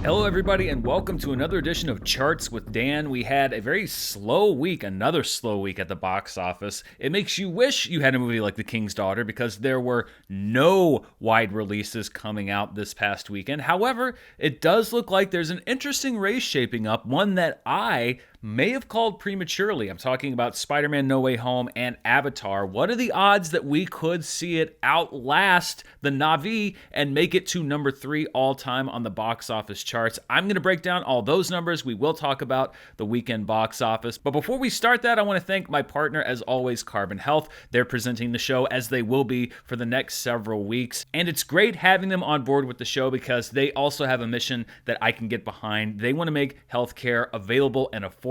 Hello, everybody, and welcome to another edition of Charts with Dan. We had a very slow week, another slow week at the box office. It makes you wish you had a movie like The King's Daughter because there were no wide releases coming out this past weekend. However, it does look like there's an interesting race shaping up, one that I may have called prematurely. I'm talking about Spider-Man No Way Home and Avatar. What are the odds that we could see it outlast the Na'vi and make it to number 3 all-time on the box office charts? I'm going to break down all those numbers. We will talk about the weekend box office. But before we start that, I want to thank my partner, as always, Carbon Health. They're presenting the show, as they will be for the next several weeks. And it's great having them on board with the show because they also have a mission that I can get behind. They want to make healthcare available and affordable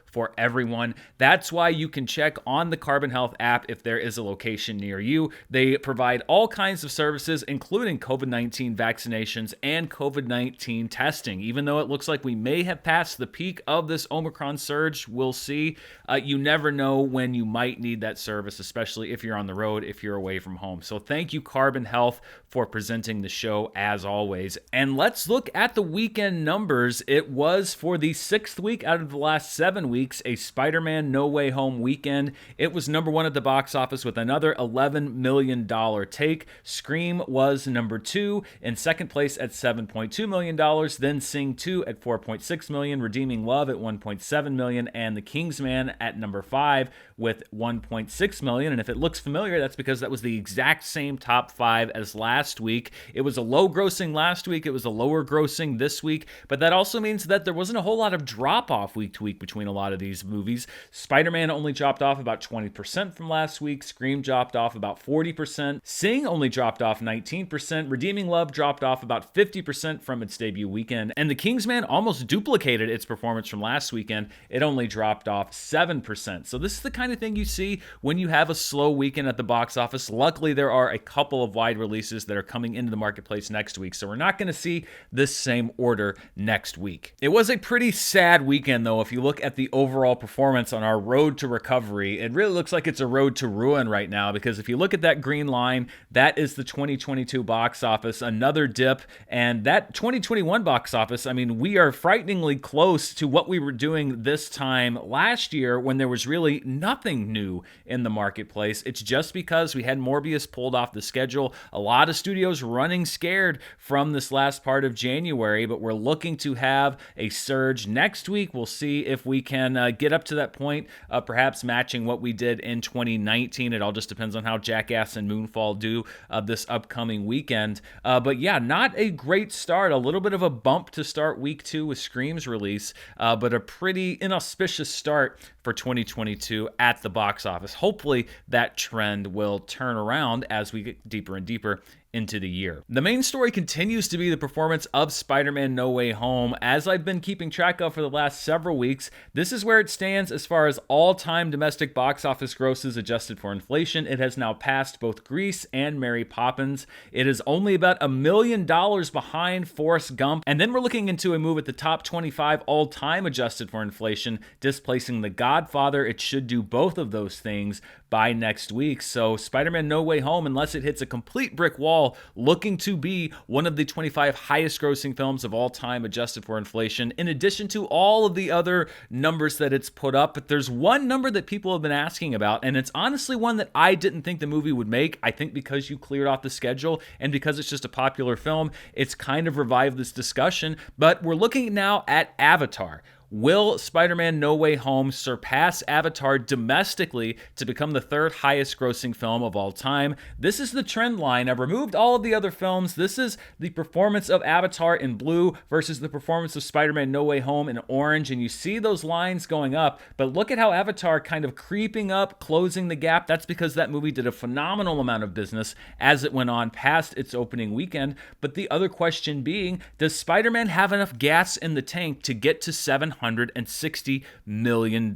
for everyone. That's why you can check on the Carbon Health app if there is a location near you. They provide all kinds of services, including COVID-19 vaccinations and COVID-19 testing. Even though it looks like we may have passed the peak of this Omicron surge, we'll see. You never know when you might need that service, especially if you're on the road, if you're away from home. So thank you, Carbon Health, for presenting the show as always. And let's look at the weekend numbers. It was for the 6th week out of the last 7 weeks, a Spider-Man No Way Home weekend. It was number 1 at the box office with another $11 million take. Scream was number 2, in second place at $7.2 million, then Sing 2 at $4.6 million, Redeeming Love at $1.7 million, and The Kingsman at number 5 with $1.6 million. And if it looks familiar, that's because that was the exact same top 5 as last week. It was a low grossing last week, it was a lower grossing this week, but that also means that there wasn't a whole lot of drop off week to week between a lot of these movies. Spider-Man only dropped off about 20% from last week. Scream dropped off about 40%. Sing only dropped off 19%. Redeeming Love dropped off about 50% from its debut weekend. And The Kingsman almost duplicated its performance from last weekend. It only dropped off 7%. So this is the kind of thing you see when you have a slow weekend at the box office. Luckily, there are a couple of wide releases that are coming into the marketplace next week, so we're not going to see this same order next week. It was a pretty sad weekend, though. If you look at the overall performance on our road to recovery, it really looks like it's a road to ruin right now, because if you look at that green line, that is the 2022 box office, another dip, and that 2021 box office, I mean, we are frighteningly close to what we were doing this time last year when there was really nothing new in the marketplace. It's just because we had Morbius pulled off the schedule. A lot of studios running scared from this last part of January, but we're looking to have a surge next week. We'll see if we can get up to that point, perhaps matching what we did in 2019. It all just depends on how Jackass and Moonfall do this upcoming weekend. But yeah, not a great start. A little bit of a bump to start week 2 with Scream's release, but a pretty inauspicious start for 2022 at the box office. Hopefully that trend will turn around as we get deeper and deeper into the year. The main story continues to be the performance of Spider-Man No Way Home. As I've been keeping track of for the last several weeks, this is where it stands as far as all-time domestic box office grosses adjusted for inflation. It has now passed both Grease and Mary Poppins. It is only about $1 million behind Forrest Gump. And then we're looking into a move at the top 25 all-time adjusted for inflation, displacing The Godfather. It should do both of those things by next week. So Spider-Man No Way Home, unless it hits a complete brick wall, looking to be one of the 25 highest grossing films of all time adjusted for inflation, in addition to all of the other numbers that it's put up. But there's one number that people have been asking about, and it's honestly one that I didn't think the movie would make. I think because you cleared off the schedule and because it's just a popular film, it's kind of revived this discussion. But we're looking now at Avatar. Will Spider-Man No Way Home surpass Avatar domestically to become the 3rd highest grossing film of all time? This is the trend line. I've removed all of the other films. This is the performance of Avatar in blue versus the performance of Spider-Man No Way Home in orange, and you see those lines going up, but look at how Avatar kind of creeping up, closing the gap. That's because that movie did a phenomenal amount of business as it went on past its opening weekend. But the other question being, does Spider-Man have enough gas in the tank to get to $700 $760 million.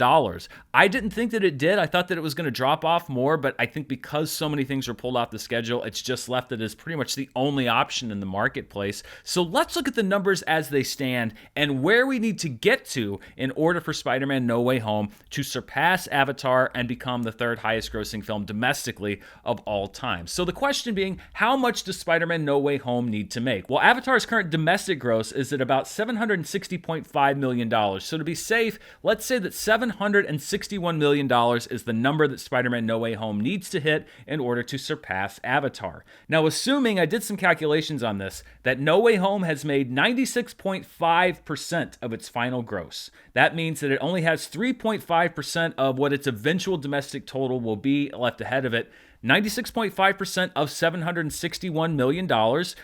I didn't think that it did. I thought that it was going to drop off more, but I think because so many things were pulled off the schedule, it's just left it as pretty much the only option in the marketplace. So let's look at the numbers as they stand and where we need to get to in order for Spider-Man No Way Home to surpass Avatar and become the third highest grossing film domestically of all time. So the question being, how much does Spider-Man No Way Home need to make? Well, Avatar's current domestic gross is at about $760.5 million. So to be safe, let's say that $761 million is the number that Spider-Man No Way Home needs to hit in order to surpass Avatar. Now, assuming, I did some calculations on this, that No Way Home has made 96.5% of its final gross. That means that it only has 3.5% of what its eventual domestic total will be left ahead of it. 96.5% of $761 million,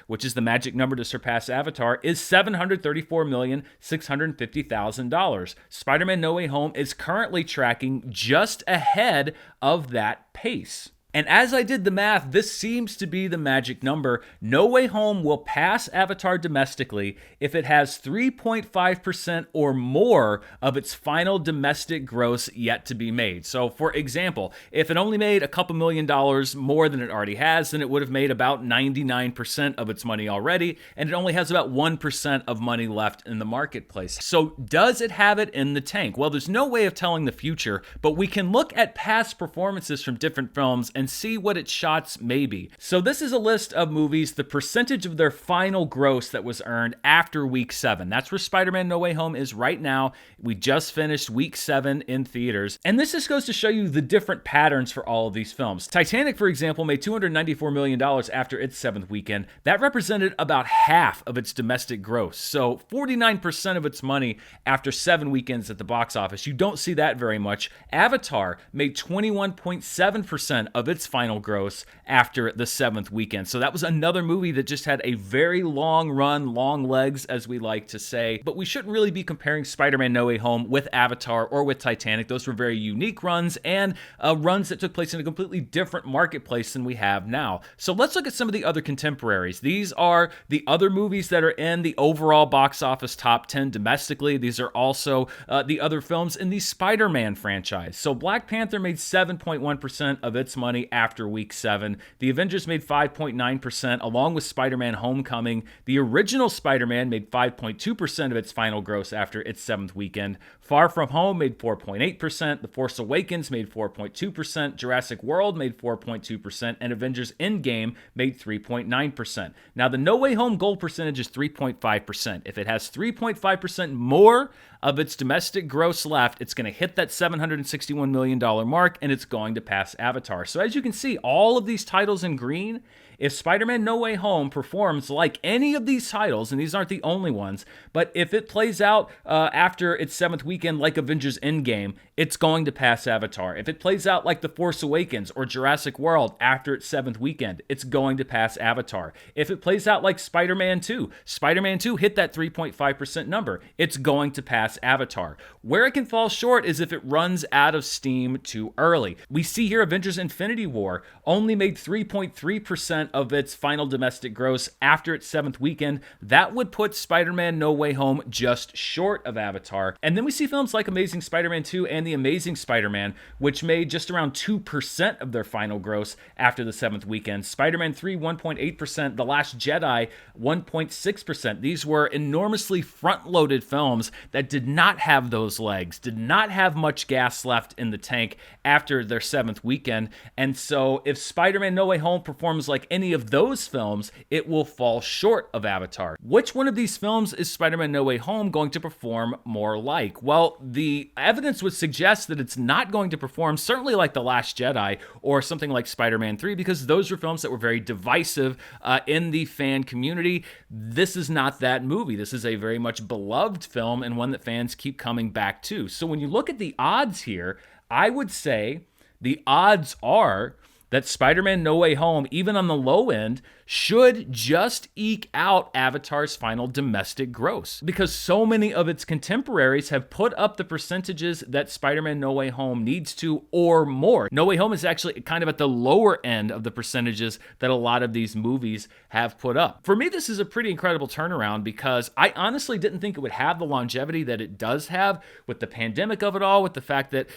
which is the magic number to surpass Avatar, is $734,650,000. Spider-Man No Way Home is currently tracking just ahead of that pace. And as I did the math, this seems to be the magic number. No Way Home will pass Avatar domestically if it has 3.5% or more of its final domestic gross yet to be made. So, for example, if it only made a couple $1,000,000 more than it already has, then it would have made about 99% of its money already, and it only has about 1% of money left in the marketplace. So, does it have it in the tank? Well, there's no way of telling the future, but we can look at past performances from different films and see what its shots may be. So this is a list of movies, the percentage of their final gross that was earned after week 7. That's where Spider-Man No Way Home is right now. We just finished week 7 in theaters. And this just goes to show you the different patterns for all of these films. Titanic, for example, made $294 million after its 7th weekend. That represented about half of its domestic gross. So 49% of its money after 7 weekends at the box office. You don't see that very much. Avatar made 21.7% of its final gross after the 7th weekend. So that was another movie that just had a very long run, long legs, as we like to say. But we shouldn't really be comparing Spider-Man No Way Home with Avatar or with Titanic. Those were very unique runs and runs that took place in a completely different marketplace than we have now. So let's look at some of the other contemporaries. These are the other movies that are in the overall box office top 10 domestically. These are also the other films in the Spider-Man franchise. So Black Panther made 7.1% of its money after week 7. The Avengers made 5.9%, along with Spider-Man Homecoming. The original Spider-Man made 5.2% of its final gross after its 7th weekend. Far From Home made 4.8%. The Force Awakens made 4.2%. Jurassic World made 4.2%. And Avengers Endgame made 3.9%. Now, the No Way Home goal percentage is 3.5%. If it has 3.5% more of its domestic gross left, it's going to hit that $761 million mark, and it's going to pass Avatar. So as you can see, all of these titles in green, if Spider-Man No Way Home performs like any of these titles, and these aren't the only ones, but if it plays out after its 7th weekend like Avengers Endgame, it's going to pass Avatar. If it plays out like The Force Awakens or Jurassic World after its 7th weekend, it's going to pass Avatar. If it plays out like Spider-Man 2 hit that 3.5% number, it's going to pass Avatar. Where it can fall short is if it runs out of steam too early. We see here Avengers Infinity War only made 3.3% of its final domestic gross after its 7th weekend. That would put Spider-Man No Way Home just short of Avatar. And then we see films like Amazing Spider-Man 2 and The Amazing Spider-Man, which made just around 2% of their final gross after the 7th weekend. Spider-Man 3, 1.8%. The Last Jedi, 1.6%. These were enormously front-loaded films that did not have those legs, did not have much gas left in the tank after their 7th weekend. And so if Spider-Man No Way Home performs like any of those films, it will fall short of Avatar. Which one of these films is Spider-Man No Way Home going to perform more like? Well, the evidence would suggest that it's not going to perform certainly like The Last Jedi or something like Spider-Man 3, because those were films that were very divisive in the fan community. This is not that movie. This is a very much beloved film and one that fans keep coming back to. So when you look at the odds here, I would say the odds are that Spider-Man No Way Home, even on the low end, should just eke out Avatar's final domestic gross, because so many of its contemporaries have put up the percentages that Spider-Man No Way Home needs to or more. No Way Home is actually kind of at the lower end of the percentages that a lot of these movies have put up. For me, this is a pretty incredible turnaround because I honestly didn't think it would have the longevity that it does have with the pandemic of it all, with the fact that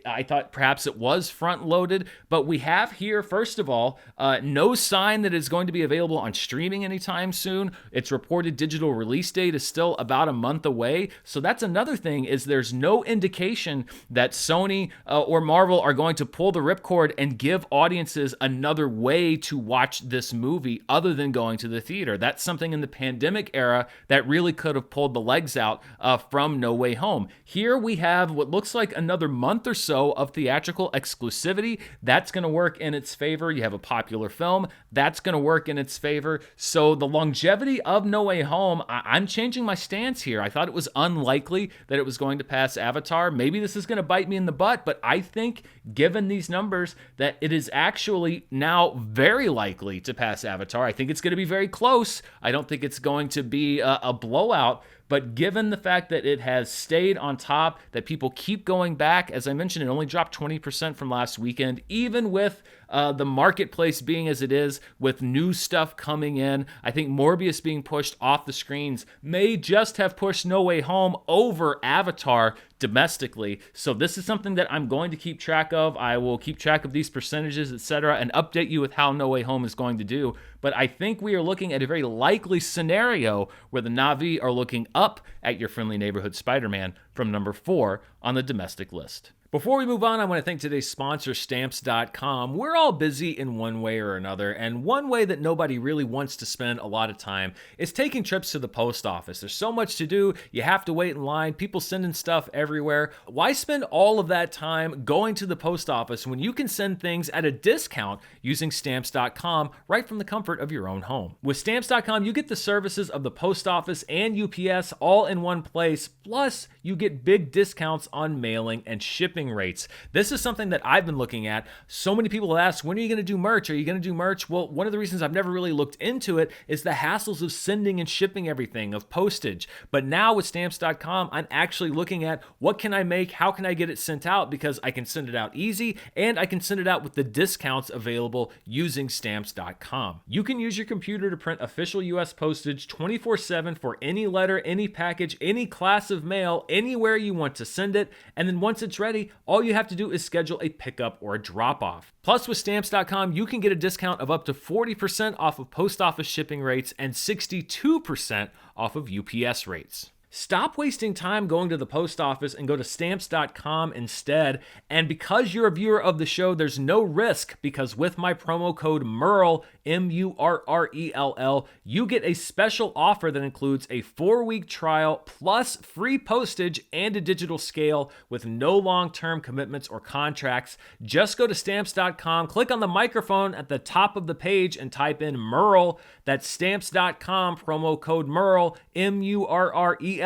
I thought perhaps it was front-loaded, but we have here, first of all, no sign that it's going to be available on streaming anytime soon. Its reported digital release date is still about a month away, so that's another thing, is there's no indication that Sony or Marvel are going to pull the ripcord and give audiences another way to watch this movie other than going to the theater. That's something in the pandemic era that really could have pulled the legs out from No Way Home. Here we have what looks like another month or so of theatrical exclusivity. That's going to work in its favor. You have a popular film. That's going to work in its favor. So the longevity of No Way Home, I'm changing my stance here. I thought it was unlikely that it was going to pass Avatar. Maybe this is going to bite me in the butt, but I think given these numbers that it is actually now very likely to pass Avatar. I think it's going to be very close. I don't think it's going to be a blowout. But given the fact that it has stayed on top, that people keep going back, as I mentioned, it only dropped 20% from last weekend, even with the marketplace being as it is, with new stuff coming in. I think Morbius being pushed off the screens may just have pushed No Way Home over Avatar domestically. So this is something that I'm going to keep track of. I will keep track of these percentages, etc., and update you with how No Way Home is going to do. But I think we are looking at a very likely scenario where the Na'vi are looking up at your friendly neighborhood Spider-Man from number 4 on the domestic list. Before we move on, I want to thank today's sponsor, Stamps.com. We're all busy in one way or another, and one way that nobody really wants to spend a lot of time is taking trips to the post office. There's so much to do, you have to wait in line, people sending stuff everywhere. Why spend all of that time going to the post office when you can send things at a discount using Stamps.com right from the comfort of your own home? With Stamps.com, you get the services of the post office and UPS all in one place, plus you get big discounts on mailing and shipping rates. This is something that I've been looking at. So many people ask, when are you going to do merch? Are you going to do merch? Well, one of the reasons I've never really looked into it is the hassles of sending and shipping everything, of postage. But now with Stamps.com, I'm actually looking at what can I make? How can I get it sent out? Because I can send it out easy and I can send it out with the discounts available using Stamps.com. You can use your computer to print official US postage 24/7 for any letter, any package, any class of mail, anywhere you want to send it. And then once it's ready, all you have to do is schedule a pickup or a drop-off. Plus, with Stamps.com, you can get a discount of up to 40% off of post office shipping rates and 62% off of UPS rates. Stop wasting time going to the post office and go to Stamps.com instead. And because you're a viewer of the show, there's no risk, because with my promo code Murrell, Murrell, you get a special offer that includes a 4-week trial plus free postage and a digital scale with no long-term commitments or contracts. Just go to Stamps.com, click on the microphone at the top of the page and type in Murrell. That's Stamps.com, promo code Murrell, Murrell.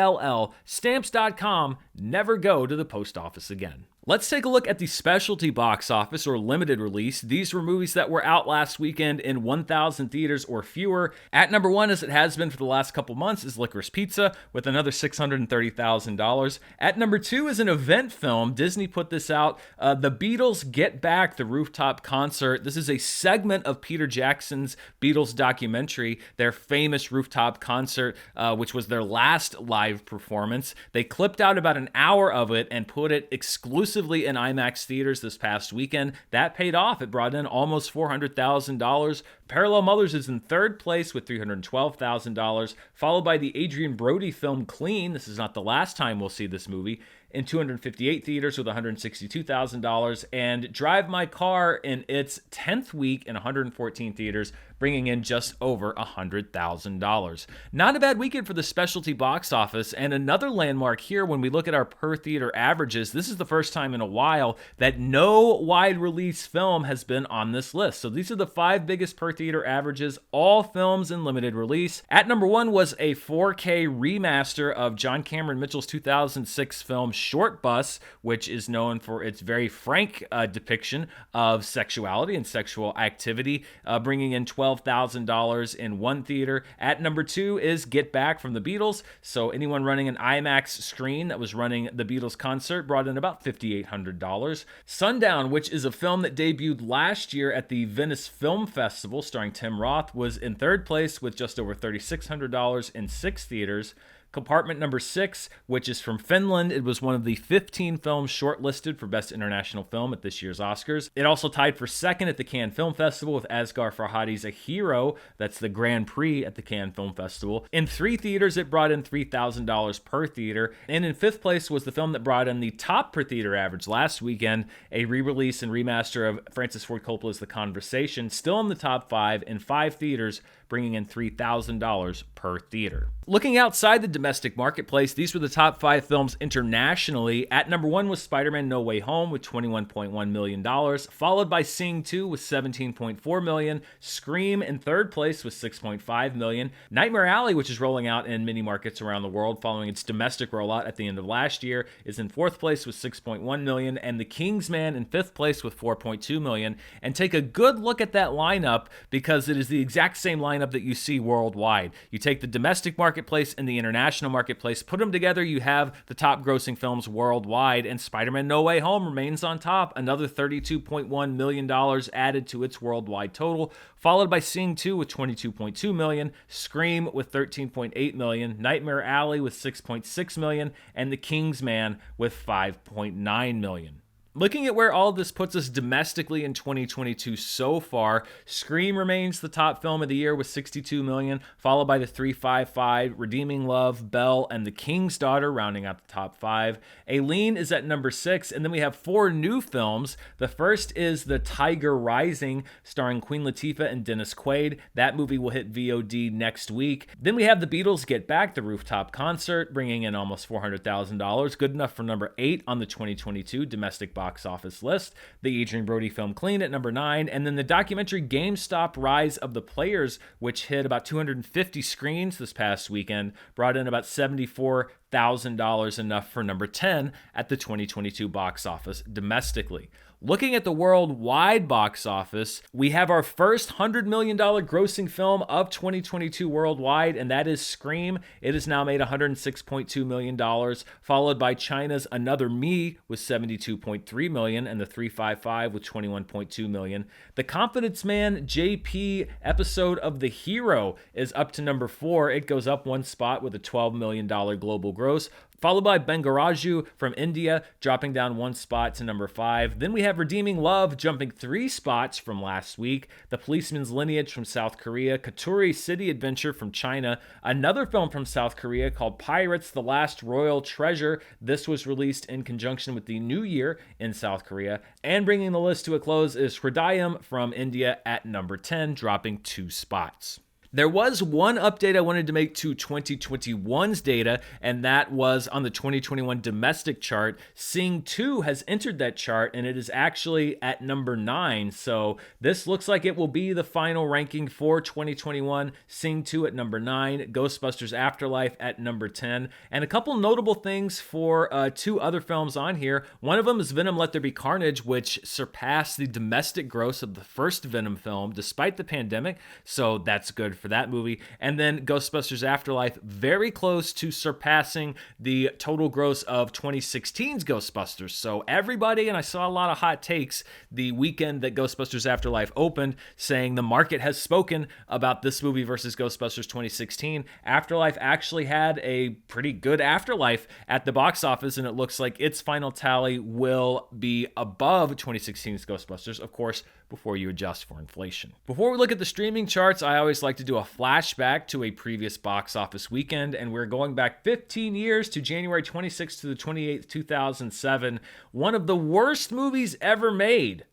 Stamps.com. Never go to the post office again. Let's take a look at the specialty box office, or limited release. These were movies that were out last weekend in 1,000 theaters or fewer. At number 1, as it has been for the last couple months, is Licorice Pizza with another $630,000. At number 2 is an event film. Disney put this out. The Beatles Get Back, the Rooftop Concert. This is a segment of Peter Jackson's Beatles documentary, their famous rooftop concert, which was their last live performance. They clipped out about an hour of it and put it exclusively in IMAX theaters this past weekend. That paid off. It brought in almost $400,000. Parallel Mothers is in third place with $312,000, followed by the Adrian Brody film Clean. This is not the last time we'll see this movie. In 258 theaters with $162,000, and Drive My Car in its 10th week in 114 theaters, bringing in just over $100,000. Not a bad weekend for the specialty box office, and another landmark here when we look at our per theater averages. This is the first time in a while that no wide release film has been on this list. So these are the 5 biggest per theater averages, all films in limited release. At number 1 was a 4K remaster of John Cameron Mitchell's 2006 film Short Bus, which is known for its very frank depiction of sexuality and sexual activity, bringing in $12,000 in one theater. At number 2 is Get Back from the Beatles. So anyone running an IMAX screen that was running the Beatles concert brought in about $5,800. Sundown, which is a film that debuted last year at the Venice Film Festival starring Tim Roth, was in third place with just over $3,600 in 6 theaters. Compartment number 6, which is from Finland. It was one of the 15 films shortlisted for Best International Film at this year's Oscars. It also tied for second at the Cannes Film Festival with Asghar Farhadi's A Hero. That's the Grand Prix at the Cannes Film Festival. In 3 theaters, it brought in $3,000 per theater. And in 5th place was the film that brought in the top per theater average last weekend, a re-release and remaster of Francis Ford Coppola's The Conversation, still in the top 5 in 5 theaters, bringing in $3,000 per theater. Looking outside the domestic marketplace, these were the top 5 films internationally. At number 1 was Spider-Man No Way Home with $21.1 million, followed by Sing 2 with $17.4 million, Scream in third place with $6.5 million, Nightmare Alley, which is rolling out in many markets around the world following its domestic rollout at the end of last year, is in 4th place with $6.1 million, and The Kingsman in 5th place with $4.2 million. And take a good look at that lineup because it is the exact same lineup that you see worldwide. You take the domestic marketplace and the international marketplace, put them together, you have the top grossing films worldwide, and Spider-Man No Way Home remains on top, another $32.1 million added to its worldwide total, followed by Sing 2 with $22.2 million, Scream with $13.8 million, Nightmare Alley with $6.6 million, and The Kingsman with $5.9 million. Looking at where all of this puts us domestically in 2022 so far, Scream remains the top film of the year with $62 million, followed by The 355, Redeeming Love, Belle, and The King's Daughter rounding out the top 5. Aileen is at number 6, and then we have 4 new films. The first is The Tiger Rising, starring Queen Latifah and Dennis Quaid. That movie will hit VOD next week. Then we have The Beatles Get Back, the rooftop concert, bringing in almost $400,000, good enough for number 8 on the 2022 domestic box office list. The Adrian Brody film Clean at number 9, and then the documentary GameStop Rise of the Players, which hit about 250 screens this past weekend, brought in about $74,000, enough for number 10 at the 2022 box office domestically. Looking at the worldwide box office, we have our first $100 million grossing film of 2022 worldwide, and that is Scream. It has now made $106.2 million, followed by China's Another Me with $72.3 million, and The 355 with $21.2 million. The Confidence Man JP episode of The Hero is up to number 4. It goes up 1 spot with a $12 million global gross, followed by Bengaraju from India, dropping down 1 spot to number 5. Then we have Redeeming Love jumping 3 spots from last week, The Policeman's Lineage from South Korea, Katuri City Adventure from China, another film from South Korea called Pirates: The Last Royal Treasure. This was released in conjunction with the New Year in South Korea. And bringing the list to a close is Hridayam from India at number 10, dropping 2 spots. There was one update I wanted to make to 2021's data, and that was on the 2021 domestic chart. Sing 2 has entered that chart, and it is actually at number 9. So this looks like it will be the final ranking for 2021. Sing 2 at number 9, Ghostbusters Afterlife at number 10. And a couple notable things for 2 other films on here. One of them is Venom Let There Be Carnage, which surpassed the domestic gross of the first Venom film despite the pandemic. So that's good for that movie. And then Ghostbusters Afterlife, very close to surpassing the total gross of 2016's Ghostbusters. So everybody, and I saw a lot of hot takes the weekend that Ghostbusters Afterlife opened, saying the market has spoken about this movie versus Ghostbusters 2016. Afterlife actually had a pretty good afterlife at the box office, and it looks like its final tally will be above 2016's Ghostbusters, of course, before you adjust for inflation. Before we look at the streaming charts, I always like to do a flashback to a previous box office weekend, and we're going back 15 years to January 26th to the 28th, 2007. One of the worst movies ever made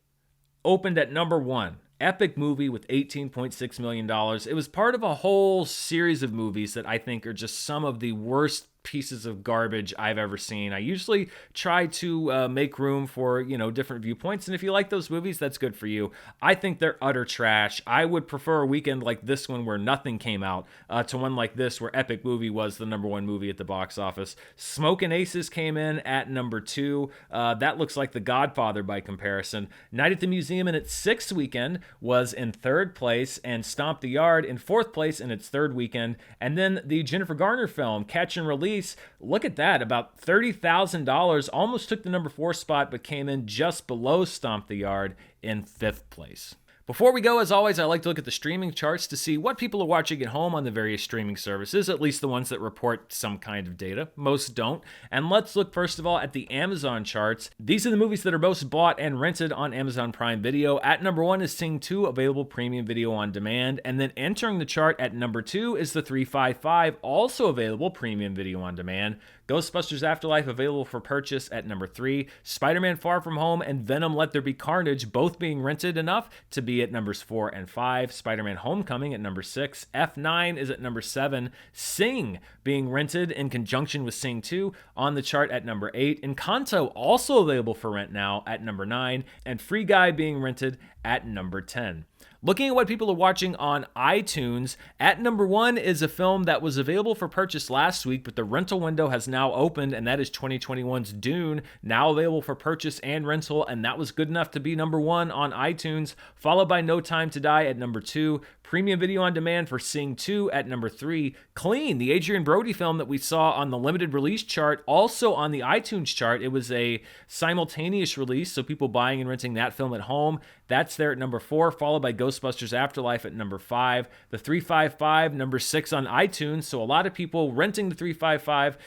opened at number 1. Epic movie with $18.6 million. It was part of a whole series of movies that I think are just some of the worst pieces of garbage I've ever seen. I usually try to make room for, different viewpoints. And if you like those movies, that's good for you. I think they're utter trash. I would prefer a weekend like this one where nothing came out to one like this where Epic Movie was the number one movie at the box office. Smokin' Aces came in at number 2. That looks like The Godfather by comparison. Night at the Museum in its 6th weekend was in 3rd place, and Stomp the Yard in 4th place in its 3rd weekend. And then the Jennifer Garner film, Catch and Release, look at that, about $30,000, almost took the number 4 spot, but came in just below Stomp the Yard in 5th place. Before we go, as always, I like to look at the streaming charts to see what people are watching at home on the various streaming services, at least the ones that report some kind of data. Most don't. And let's look first of all at the Amazon charts. These are the movies that are most bought and rented on Amazon Prime Video. At number 1 is Sing 2, available premium video on demand. And then entering the chart at number 2 is The 355, also available premium video on demand. Ghostbusters Afterlife, available for purchase at number 3. Spider-Man Far From Home and Venom Let There Be Carnage, both being rented enough to be at numbers 4 and 5. Spider-Man Homecoming at number 6. F9 is at number 7. Sing, being rented in conjunction with Sing 2, on the chart at number 8. Encanto, also available for rent now, at number 9. And Free Guy, being rented at number 10. Looking at what people are watching on iTunes, at number 1 is a film that was available for purchase last week, but the rental window has now opened, and that is 2021's Dune, now available for purchase and rental, and that was good enough to be number 1 on iTunes, followed by No Time to Die at number 2, premium video on demand for Sing 2 at number 3, Clean, the Adrian Brody film that we saw on the limited release chart, also on the iTunes chart. It was a simultaneous release, so people buying and renting that film at home. That's there at number 4, followed by Ghostbusters Afterlife at number 5. The 355, number 6 on iTunes, so a lot of people renting the 355.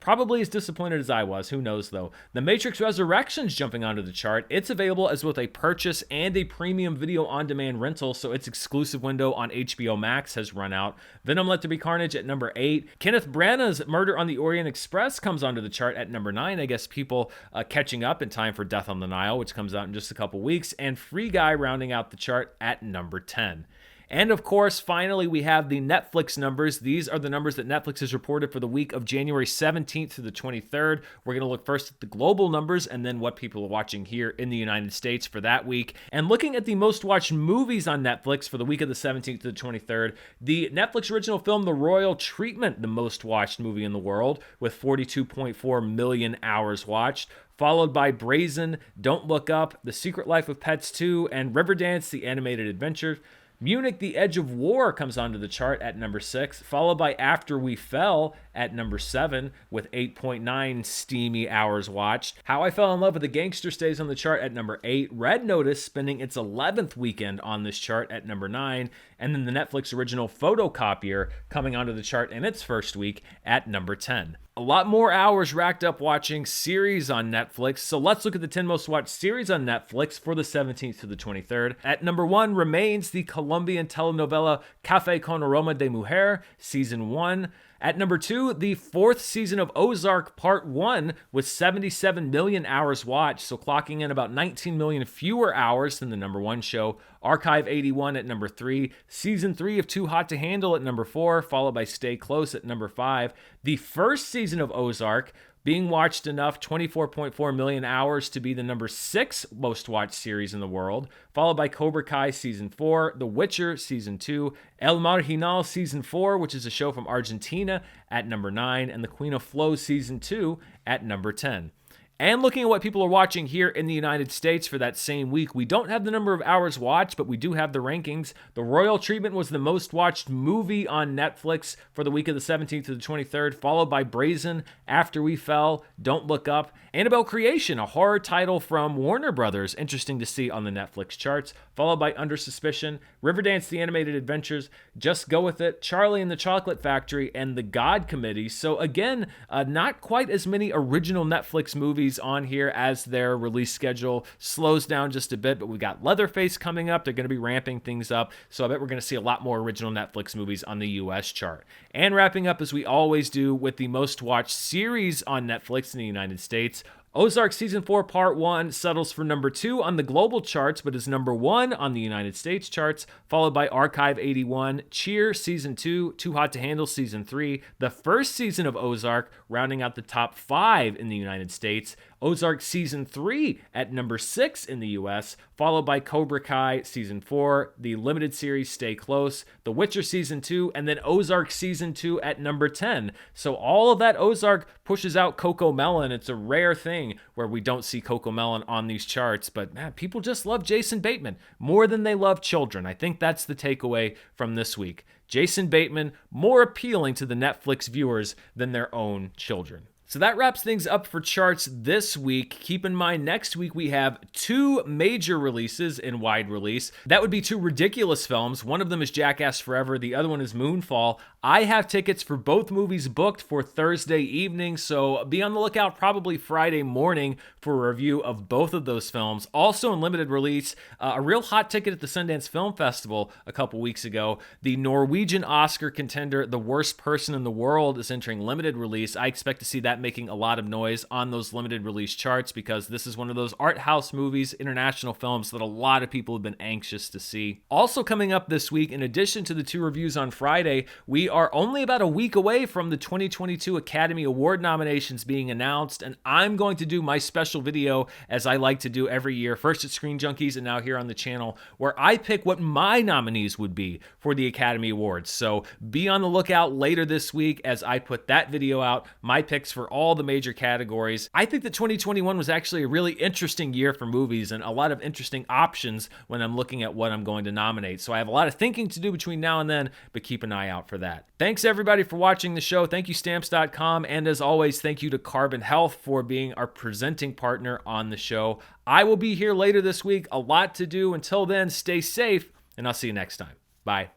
Probably as disappointed as I was. Who knows, though. The Matrix Resurrections jumping onto the chart. It's available as both a purchase and a premium video on-demand rental, so its exclusive window on HBO Max has run out. Venom Let There Be Carnage at number 8. Kenneth Branagh's Murder on the Orient Express comes onto the chart at number 9. I guess people catching up in time for Death on the Nile, which comes out in just a couple weeks. And Free Guy rounding out the chart at number 10. And of course, finally, we have the Netflix numbers. These are the numbers that Netflix has reported for the week of January 17th to the 23rd. We're going to look first at the global numbers and then what people are watching here in the United States for that week. And looking at the most watched movies on Netflix for the week of the 17th to the 23rd, the Netflix original film, The Royal Treatment, the most watched movie in the world with 42.4 million hours watched, followed by Brazen, Don't Look Up, The Secret Life of Pets 2, and Riverdance, The Animated Adventure. Munich, The Edge of War comes onto the chart at number 6, followed by After We Fell at number 7 with 8.9 steamy hours watched. How I Fell in Love with a Gangster stays on the chart at number 8. Red Notice spending its 11th weekend on this chart at number 9. And then the Netflix original Photocopier coming onto the chart in its first week at number 10. A lot more hours racked up watching series on Netflix, so let's look at the 10 most watched series on Netflix for the 17th to the 23rd. At number 1 remains the Colombian telenovela Café con Aroma de Mujer, Season 1. At number 2, the 4th season of Ozark Part 1 with 77 million hours watched, so clocking in about 19 million fewer hours than the number 1 show. Archive 81 at number 3. Season 3 of Too Hot to Handle at number 4, followed by Stay Close at number 5. The first season of Ozark being watched enough, 24.4 million hours, to be the number 6 most watched series in the world, followed by Cobra Kai Season 4, The Witcher Season 2, El Marginal Season 4, which is a show from Argentina, at number 9, and The Queen of Flow Season 2 at number 10. And looking at what people are watching here in the United States for that same week, we don't have the number of hours watched, but we do have the rankings. The Royal Treatment was the most watched movie on Netflix for the week of the 17th to the 23rd, followed by Brazen, After We Fell, Don't Look Up, Annabelle Creation, a horror title from Warner Brothers, interesting to see on the Netflix charts, followed by Under Suspicion, Riverdance, The Animated Adventures, Just Go With It, Charlie and the Chocolate Factory, and The God Committee. So again, not quite as many original Netflix movies on here as their release schedule slows down just a bit, but we got Leatherface coming up. They're going to be ramping things up, so I bet we're going to see a lot more original Netflix movies on the US chart. And wrapping up, as we always do, with the most watched series on Netflix in the United States, Ozark Season 4 Part 1 settles for number 2 on the global charts, but is number 1 on the United States charts, followed by Archive 81, Cheer Season 2, Too Hot to Handle Season 3, the first season of Ozark, rounding out the top 5 in the United States, Ozark Season 3 at number 6 in the US, followed by Cobra Kai Season 4, the limited series Stay Close, The Witcher Season 2, and then Ozark Season 2 at number 10. So all of that Ozark pushes out Coco Melon. It's a rare thing where we don't see Coco Melon on these charts, but man, people just love Jason Bateman more than they love children. I think that's the takeaway from this week. Jason Bateman more appealing to the Netflix viewers than their own children. So that wraps things up for charts this week. Keep in mind, next week we have 2 major releases in wide release. That would be 2 ridiculous films. One of them is Jackass Forever. The other one is Moonfall. I have tickets for both movies booked for Thursday evening, so be on the lookout probably Friday morning for a review of both of those films. Also in limited release, a real hot ticket at the Sundance Film Festival a couple weeks ago. The Norwegian Oscar contender, The Worst Person in the World, is entering limited release. I expect to see that making a lot of noise on those limited release charts because this is one of those art house movies, international films that a lot of people have been anxious to see. Also coming up this week, in addition to the 2 reviews on Friday, we are only about a week away from the 2022 Academy Award nominations being announced, and I'm going to do my special video as I like to do every year, first at Screen Junkies and now here on the channel, where I pick what my nominees would be for the Academy Awards. So be on the lookout later this week as I put that video out, my picks for all the major categories. I think that 2021 was actually a really interesting year for movies and a lot of interesting options when I'm looking at what I'm going to nominate. So I have a lot of thinking to do between now and then, but keep an eye out for that. Thanks everybody for watching the show. Thank you Stamps.com, and as always, thank you to Carbon Health for being our presenting partner on the show. I will be here later this week. A lot to do. Until then, stay safe, and I'll see you next time. Bye.